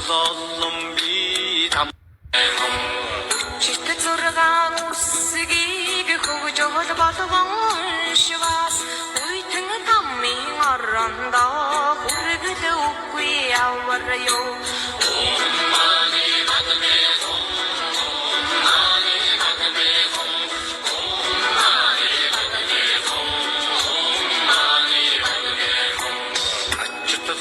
хуцлолон би там чит зургаан үсгийг хөгж өгөл болгон шивас үйтэн таммын орондоо хүргэл үгүй авар ёо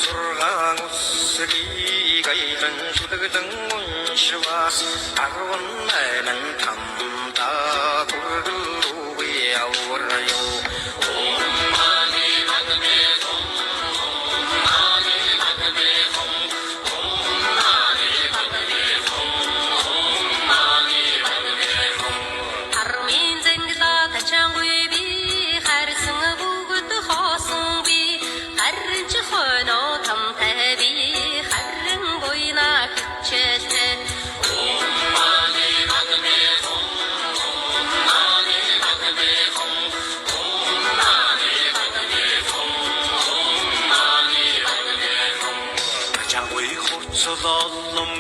зургаан үсгийг айлан шүдэгдэн уншвас арваннан тамда хүргэлгүй авраю армин зэнгла тачангуй би харсан бүгд хоосон би харин ч хойно тамтай би харин буйна хичээлтэй чамгүй хуцлолон